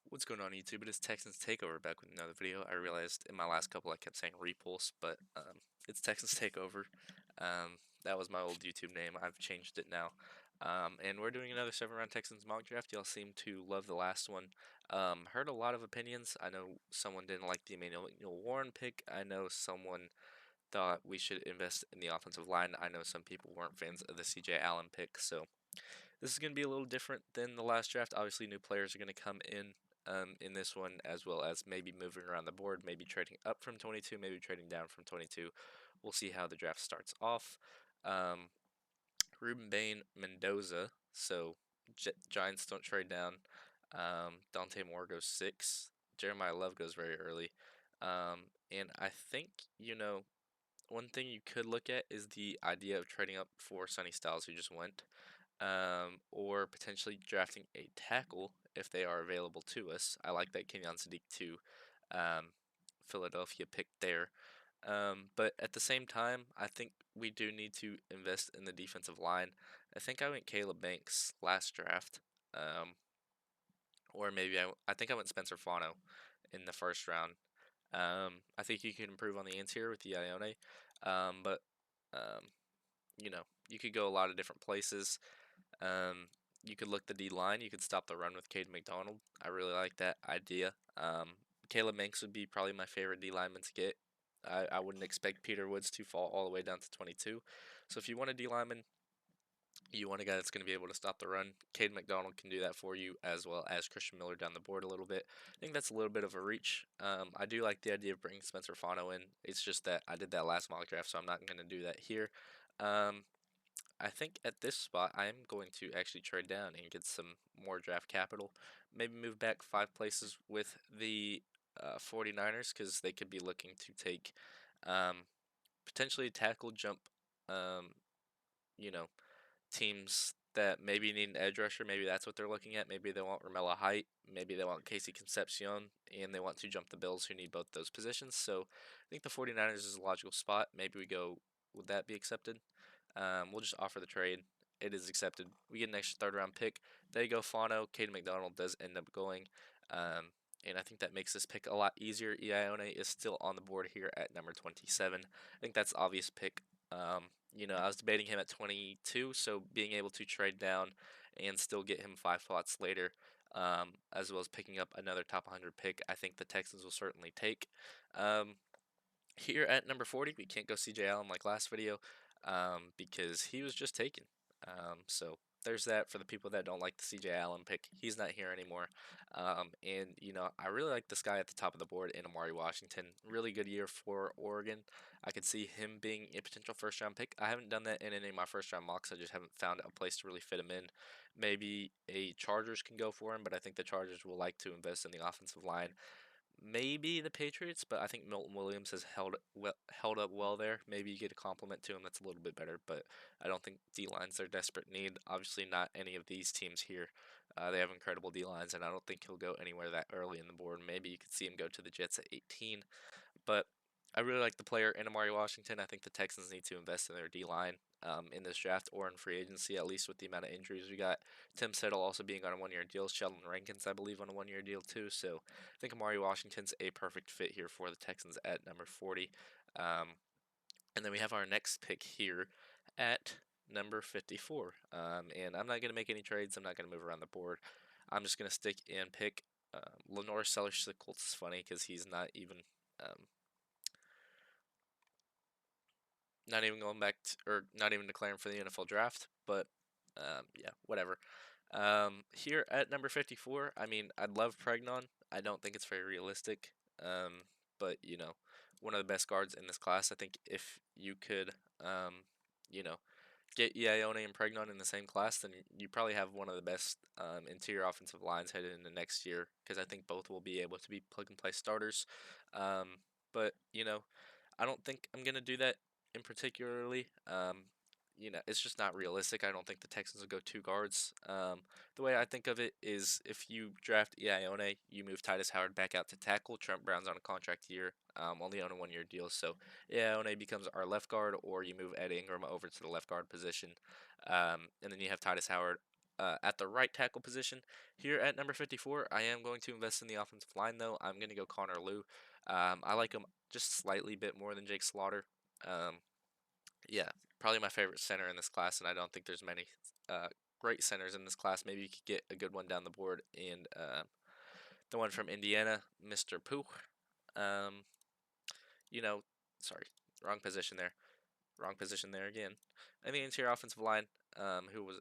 What's going on YouTube? It is Texans Takeover back with another video. I realized in my last couple I kept saying Repulse, but it's Texans Takeover. That was my old YouTube name. I've changed it now. And we're doing another 7-round Texans mock draft. Y'all seem to love the last one. Heard a lot of opinions. I know someone didn't like the Emmanuel Warren pick. I know someone thought we should invest in the offensive line. I know some people weren't fans of the CJ Allen pick. So this is going to be a little different than the last draft. Obviously, new players are going to come in this one, as well as maybe moving around the board, maybe trading up from 22, maybe trading down from 22. We'll see how the draft starts off. Um, Ruben Bain, Mendoza. So Giants don't trade down. Dante Moore goes 6. Jeremiah Love goes very early. And I think, one thing you could look at is the idea of trading up for Sonny Styles, who just went, or potentially drafting a tackle if they are available to us. I like that Kenyon Sadiq to Philadelphia pick there. But at the same time, I think we do need to invest in the defensive line. I think I went Caleb Banks last draft, um, or maybe I think I went Spencer Fano in the first round. I think you can improve on the interior with the Ione, but um, you could go a lot of different places. Um, you could look the D line. You could stop the run with Cade McDonald. I really like that idea. Caleb Manx would be probably my favorite D lineman to get. I wouldn't expect Peter Woods to fall all the way down to 22. So if you want a D lineman, you want a guy that's going to be able to stop the run. Cade McDonald can do that for you, as well as Christian Miller down the board a little bit. I think that's a little bit of a reach. I do like the idea of bringing Spencer Fano in. It's just that I did that last mock draft, so I'm not going to do that here. I think at this spot, I am going to actually trade down and get some more draft capital. Maybe move back 5 places with the 49ers because they could be looking to take um, potentially tackle jump, um, you know, teams that maybe need an edge rusher. Maybe that's what they're looking at. Maybe they want Romello Height. Maybe they want Casey Concepcion. And they want to jump the Bills who need both those positions. So I think the 49ers is a logical spot. Maybe we go, would that be accepted? We'll just offer the trade. It is accepted. We get an extra third round pick. There you go, Fano. Cade McDonald does end up going. Um, and I think that makes this pick a lot easier. Ione is still on the board here at number 27. I think that's obvious pick. I was debating him at 22, so being able to trade down and still get him 5 spots later, as well as picking up another top 100 pick, I think the Texans will certainly take. Here at number 40, we can't go CJ Allen like last video because he was just taken. So there's that for the people that don't like the CJ Allen pick. He's not here anymore. I really like this guy at the top of the board in Amari Washington. Really good year for Oregon. I could see him being a potential first round pick. I haven't done that in any of my first round mocks. I just haven't found a place to really fit him in. Maybe a Chargers can go for him, but I think the Chargers will like to invest in the offensive line. Maybe the Patriots, but I think Milton Williams has held up well there. Maybe you get a compliment to him that's a little bit better, but I don't think D lines their desperate need. Obviously, not any of these teams here. They have incredible D lines, and I don't think he'll go anywhere that early in the board. Maybe you could see him go to the Jets at 18, but I really like the player in Amari Washington. I think the Texans need to invest in their D line in this draft or in free agency, at least with the amount of injuries we got. Tim Settle also being on a 1 year deal. Sheldon Rankins, I believe, on a 1 year deal too. So I think Amari Washington's a perfect fit here for the Texans at number 40. Um, and then we have our next pick here at number 54. And I'm not going to make any trades. I'm not going to move around the board. I'm just going to stick and pick Lenore Sellers to the Colts. Is funny because he's um, not even going back to, or not even declaring for the NFL draft. But yeah, whatever. Here at number 54, I mean, I'd love Pregnon. I don't think it's very realistic. But one of the best guards in this class. I think if you could, you know, get Ione and Pregnon in the same class, then you probably have one of the best interior offensive lines headed into next year. Because I think both will be able to be plug and play starters. But I don't think I'm gonna do that in particularly. It's just not realistic. I don't think the Texans will go 2 guards. The way I think of it is if you draft Ione, you move Titus Howard back out to tackle. Trent Brown's on a contract year, only on a 1 year deal. So Ione becomes our left guard, or you move Ed Ingram over to the left guard position. And then you have Titus Howard at the right tackle position. Here at number 54, I am going to invest in the offensive line, though. I'm going to go Connor Liu. I like him just slightly bit more than Jake Slaughter. Um, yeah, probably my favorite center in this class, and I don't think there's many uh, great centers in this class. Maybe you could get a good one down the board, and the one from Indiana, Mr. Pooh. Um, you know, sorry, wrong position there. Wrong position there again. And the interior offensive line, who was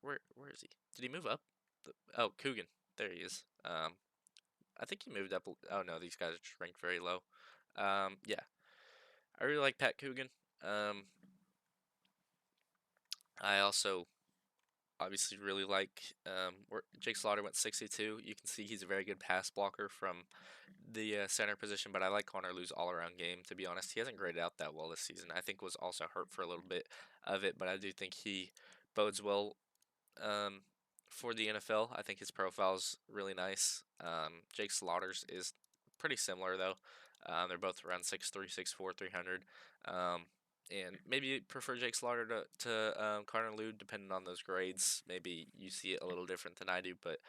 where is he? Did he move up? Oh, Coogan. There he is. I think he moved up. Oh no, these guys are just ranked very low. Yeah, I really like Pat Coogan. Um, I also obviously really like where Jake Slaughter went 62. You can see he's a very good pass blocker from the center position, but I like Connor Liu's all-around game. To be honest, he hasn't graded out that well this season. I think was also hurt for a little bit of it, but I do think he bodes well um, for the NFL. I think his profile is really nice. Jake Slaughter's is pretty similar though. They're both around 6'3", 6'4", 300. Um, and maybe you prefer Jake Slaughter to Connor Liu, depending on those grades. Maybe you see it a little different than I do, but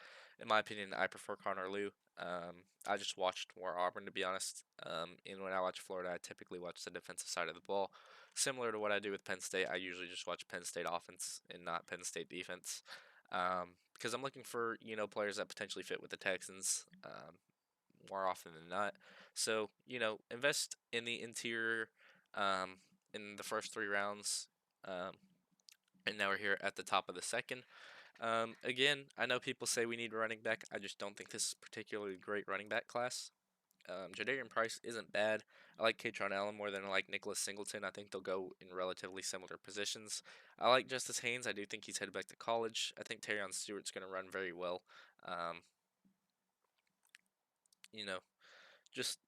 in my opinion, I prefer Connor Liu. I just watched more Auburn, to be honest. And when I watch Florida, I typically watch the defensive side of the ball. Similar to what I do with Penn State, I usually just watch Penn State offense and not Penn State defense, because I'm looking for players that potentially fit with the Texans more often than not. So invest in the interior um, in the first three rounds, um, and now we're here at the top of the second. Again, I know people say we need a running back. I just don't think this is a particularly great running back class. Jadarian Price isn't bad. I like Katron Allen more than I like Nicholas Singleton. I think they'll go in relatively similar positions. I like Justice Haynes. I do think he's headed back to college. I think Terrion Stewart's going to run very well. Um, you know, just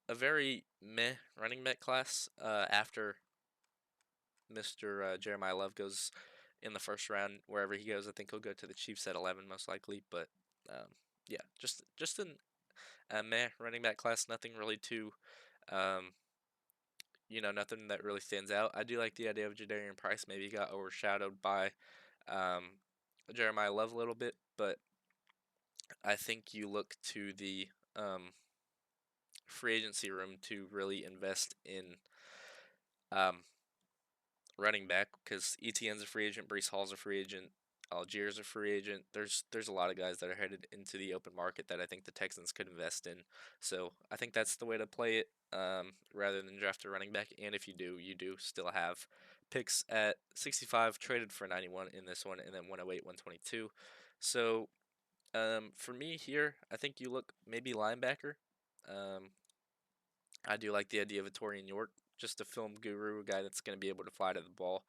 a very meh running back class after Mr. Jeremiah Love goes in the first round. Wherever he goes, I think he'll go to the Chiefs at 11 most likely. But yeah, just a meh running back class. Nothing really too um, nothing that really stands out. I do like the idea of Jadarian Price. Maybe he got overshadowed by um, Jeremiah Love a little bit, but I think you look to the um, free agency room to really invest in um, running back because ETN's a free agent, Brees Hall's a free agent, Algiers a free agent. There's a lot of guys that are headed into the open market that I think the Texans could invest in. So I think that's the way to play it, rather than draft a running back. And if you do, you do still have picks at 65, traded for 91 in this one, and then 108, 122. So for me here, I think you look maybe linebacker. Um, I do like the idea of a Torian York, just a film guru, a guy that's going to be able to fly to the ball.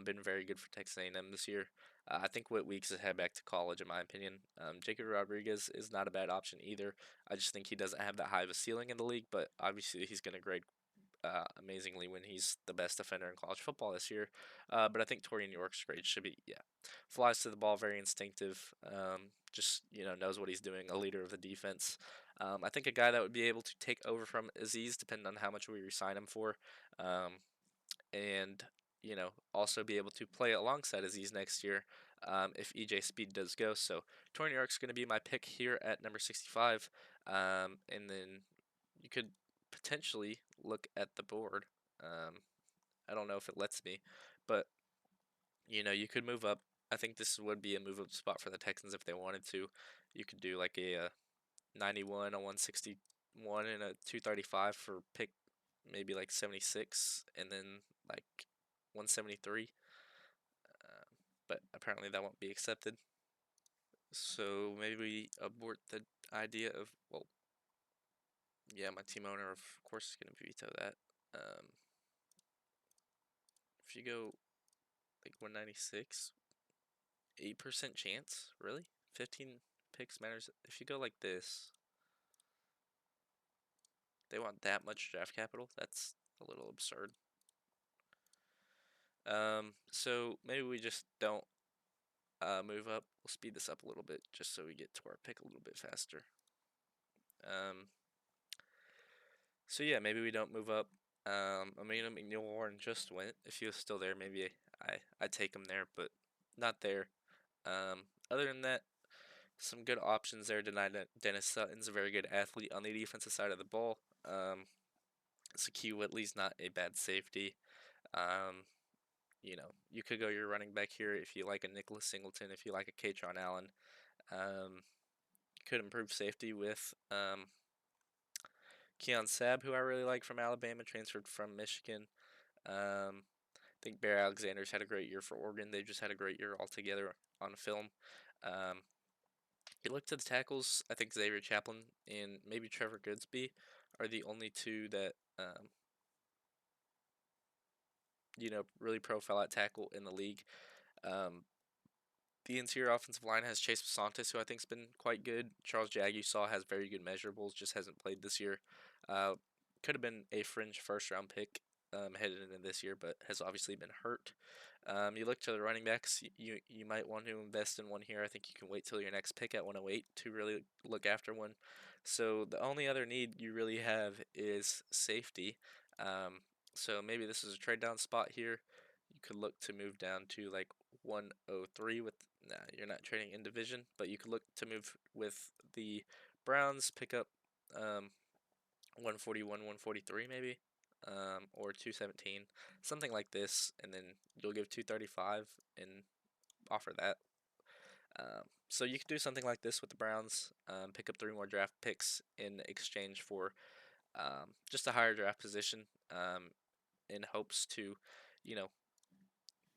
Been very good for Texas A&M this year. I think Whit Weeks is head back to college, in my opinion. Jacob Rodriguez is not a bad option either. I just think he doesn't have that high of a ceiling in the league, but obviously he's going to grade amazingly when he's the best defender in college football this year. But I think Torian York's grade should be, yeah, flies to the ball, very instinctive. Just knows what he's doing, a leader of the defense. I think a guy that would be able to take over from Aziz, depending on how much we resign him for, um, and also be able to play alongside Aziz next year if EJ Speed does go. So Torian York's going to be my pick here at number 65, and then you could potentially look at the board. Um, I don't know if it lets me, but you could move up. I think this would be a move up spot for the Texans if they wanted to. You could do like a 91, a 161, and a 235 for pick maybe like 76, and then like 173. But apparently that won't be accepted. So maybe we abort the idea of, well, yeah, my team owner of course is gonna veto that. If you go like 196, 8% chance, really? 15 picks matters. If you go like this, they want that much draft capital. That's a little absurd. So maybe we just don't move up. We'll speed this up a little bit just so we get to our pick a little bit faster. Um, so yeah, maybe we don't move up. I mean, McNeil Warren just went. If he was still there, maybe I take him there, but not there. Other than that, some good options there. Dennis Sutton's a very good athlete on the defensive side of the ball. Sakee Whitley's not a bad safety. Um, you could go your running back here if you like a Nicholas Singleton, if you like a Katron Allen. Um, could improve safety with Keon Sabb, who I really like from Alabama, transferred from Michigan. I think Bear Alexander's had a great year for Oregon. They just had a great year altogether on film. Um, you look to the tackles. I think Xavier Chaplin and maybe Trevor Goodsby are the only two that really profile at tackle in the league. Um, the interior offensive line has Chase Santos, who I think's been quite good. Charles Jag, you saw, has very good measurables, just hasn't played this year. Uh, could have been a fringe first round pick headed into this year, but has obviously been hurt. You look to the running backs. You might want to invest in one here. I think you can wait till your next pick at 108 to really look after one. So the only other need you really have is safety. Um, so maybe this is a trade down spot here. You could look to move down to like 103 with. Nah, you're not trading in division, but you could look to move with the Browns. Pick up 141, 143 maybe, or 217, something like this, and then you'll give 235 and offer that. So you could do something like this with the Browns, pick up three more draft picks in exchange for just a higher draft position, in hopes to, you know,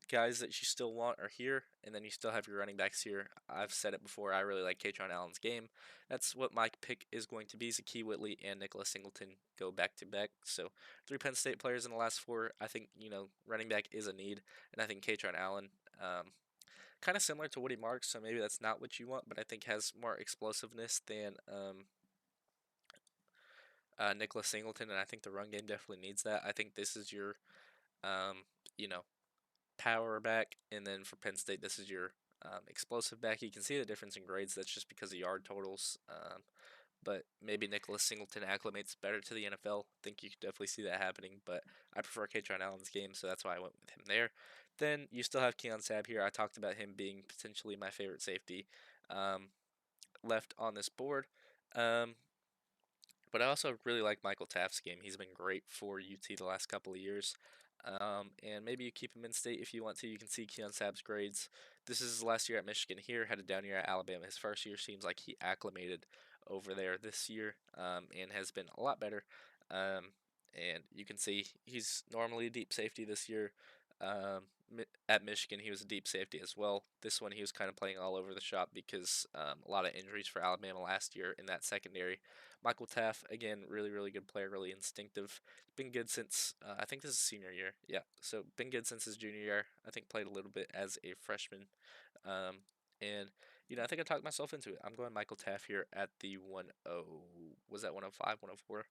guys that you still want are here, and then you still have your running backs here. I've said it before. I really like Katron Allen's game. That's what my pick is going to be. Zakee Whitley and Nicholas Singleton go back to back. So three Penn State players in the last four. I think running back is a need, and I think Katron Allen, kind of similar to Woody Marks. So maybe that's not what you want, but I think has more explosiveness than Nicholas Singleton, and I think the run game definitely needs that. I think this is your um, you know power back, and then for Penn State, this is your explosive back. You can see the difference in grades. That's just because of yard totals. But maybe Nicholas Singleton acclimates better to the NFL. I think you could definitely see that happening. But I prefer Katron Allen's game, so that's why I went with him there. Then you still have Keon Sabb here. I talked about him being potentially my favorite safety um, left on this board. Um, but I also really like Michael Taft's game. He's been great for UT the last couple of years. And maybe you keep him in state if you want to. You can see Keon Sabb's grades. This is his last year at Michigan here, had a down year at Alabama. His first year seems like he acclimated over there this year, and has been a lot better. Um, and you can see he's normally a deep safety this year. At Michigan, he was a deep safety as well. This one, he was kind of playing all over the shop because a lot of injuries for Alabama last year in that secondary. Michael Taft, again, really, really good player, really instinctive. Been good since, I think this is senior year. Yeah, so been good since his junior year. I think played a little bit as a freshman. Um, and, I think I talked myself into it. I'm going Michael Taft here at the 10. Was that 105, 104?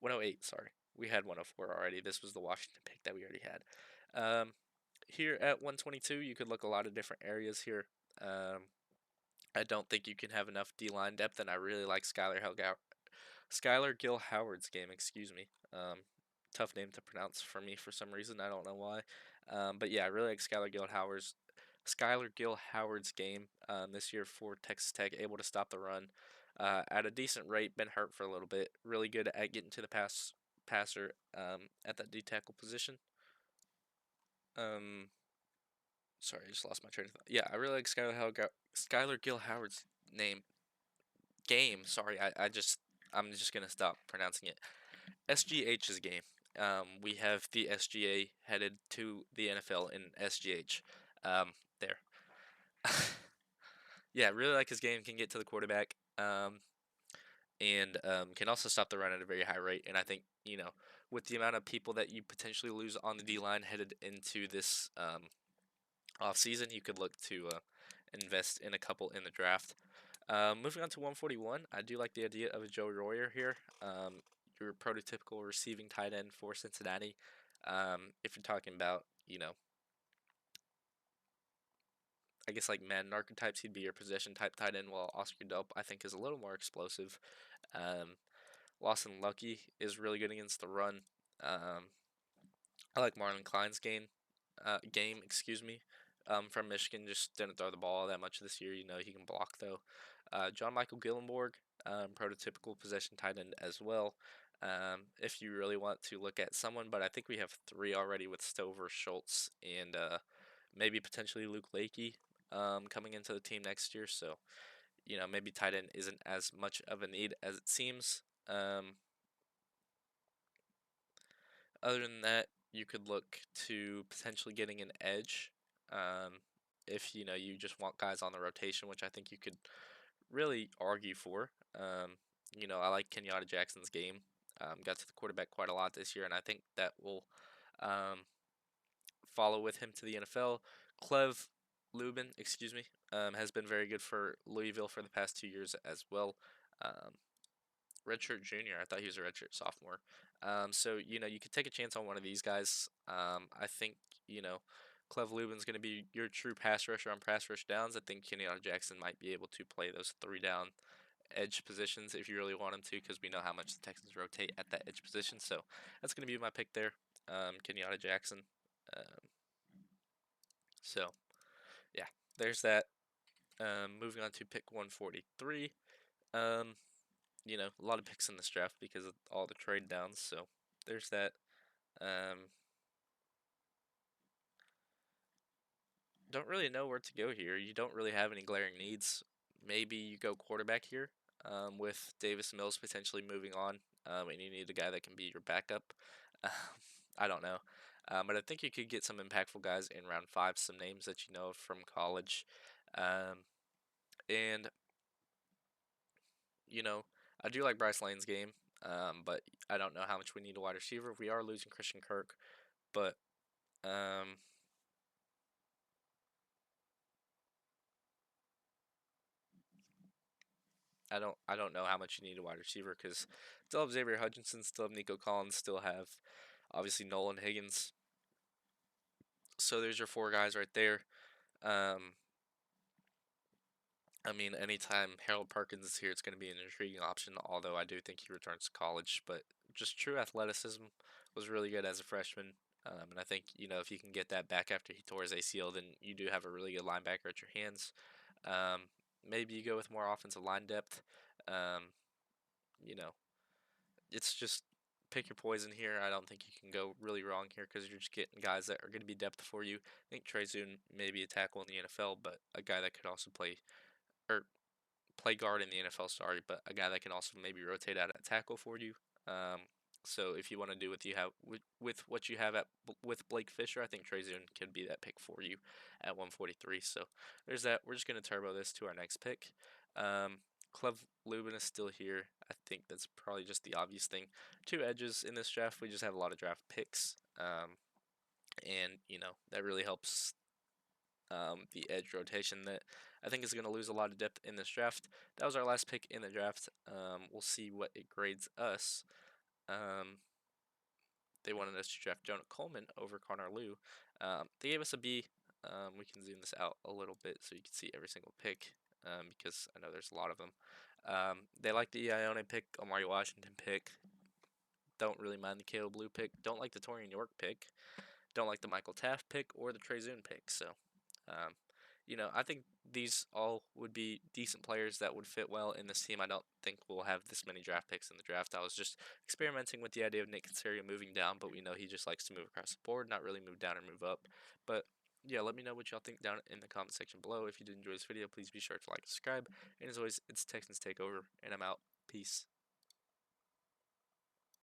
108, sorry. We had 104 already. This was the Washington pick that we already had. Here at 122, you could look a lot of different areas here. I don't think you can have enough D line depth, and I really like Skylar Gill Howard's game. Excuse me. Tough name to pronounce for me for some reason. I don't know why. But yeah, I really like Skylar Gill Howard's game this year for Texas Tech, able to stop the run at a decent rate. Been hurt for a little bit. Really good at getting to the passer at that D tackle position. Um, Sorry, I just lost my train of thought. Yeah, I really like Skylar Gill Howard's name game. Sorry, I'm just gonna stop pronouncing it. SGH's game. We have the SGA headed to the NFL in SGH. There. Yeah, really like his game. Can get to the quarterback. And can also stop the run at a very high rate. And I think with the amount of people that you potentially lose on the D line headed into this off season, you could look to invest in a couple in the draft. Moving on to 141, I do like the idea of a Joe Royer here. Your prototypical receiving tight end for Cincinnati. If you're talking about, I guess like Madden archetypes, he'd be your possession type tight end, while Oscar Delp, I think, is a little more explosive. Um, Lawson Lucky is really good against the run. I like Marlon Klein's game, excuse me. from Michigan. Just didn't throw the ball all that much this year. You know, he can block though. John Michael Gillenborg, prototypical possession tight end as well. If you really want to look at someone, but I think we have three already with Stover, Schultz, and maybe potentially Luke Lakey coming into the team next year. So, you know, maybe tight end isn't as much of a need as it seems. Other than that, you could look to potentially getting an edge. Um, if you know you just want guys on the rotation, which I think you could really argue for. You know, I like Kenyatta Jackson's game. Got to the quarterback quite a lot this year, and I think that will um, follow with him to the NFL. Clev Lubin, excuse me, has been very good for Louisville for the past 2 years as well. Um, redshirt junior. I thought he was a redshirt sophomore. So you know you could take a chance on one of these guys. I think you know Cleve Lubin's going to be your true pass rusher on pass rush downs. I think Kenyatta Jackson might be able to play those three down edge positions if you really want him to, because we know how much the Texans rotate at that edge position. So that's going to be my pick there, Kenyatta Jackson. Um, so yeah, there's that. Moving on to pick 143. Um, you know, a lot of picks in this draft because of all the trade downs. So there's that. Um, don't really know where to go here. You don't really have any glaring needs. Maybe you go quarterback here with Davis Mills potentially moving on, and you need a guy that can be your backup. I don't know. But I think you could get some impactful guys in round five, some names that you know from college. Um, and, you know, I do like Bryce Lane's game, but I don't know how much we need a wide receiver. We are losing Christian Kirk, but um, I don't know how much you need a wide receiver because still have Xavier Hutchinson, still have Nico Collins, still have obviously Nolan Higgins. So there's your four guys right there. Um, I mean, anytime Harold Perkins is here, it's going to be an intriguing option. Although I do think he returns to college, but just true athleticism was really good as a freshman. And I think you know if you can get that back after he tore his ACL, then you do have a really good linebacker at your hands. Um, maybe you go with more offensive line depth. Um, you know, it's just pick your poison here. I don't think you can go really wrong here because you're just getting guys that are going to be depth for you. I think Trey Zoon may be a tackle in the NFL, but a guy that could also or play guard in the NFL. Sorry, but a guy that can also maybe rotate out at tackle for you. Um, so if you want to do what you have with what you have with Blake Fisher, I think Trey Zoon could be that pick for you at 143. So there's that. We're just gonna turbo this to our next pick. Um, Cleve Lubin is still here. I think that's probably just the obvious thing. Two edges in this draft. We just have a lot of draft picks, and you know that really helps the edge rotation that I think is going to lose a lot of depth in this draft. That was our last pick in the draft. We'll see what it grades us. Um, they wanted us to draft Jonah Coleman over Connor Liu. They gave us a B. We can zoom this out a little bit so you can see every single pick because I know there's a lot of them. They like the Ione pick, Omari Washington pick. Don't really mind the Caleb Blue pick. Don't like the Torian York pick. Don't like the Michael Taft pick or the Trey Zoon pick. So um, you know, I think these all would be decent players that would fit well in this team. I don't think we'll have this many draft picks in the draft. I was just experimenting with the idea of Nick Caserio moving down, but we know he just likes to move across the board, not really move down or move up. But yeah, let me know what y'all think down in the comment section below. If you did enjoy this video, please be sure to like and subscribe. And as always, it's Texans Takeover, and I'm out. Peace.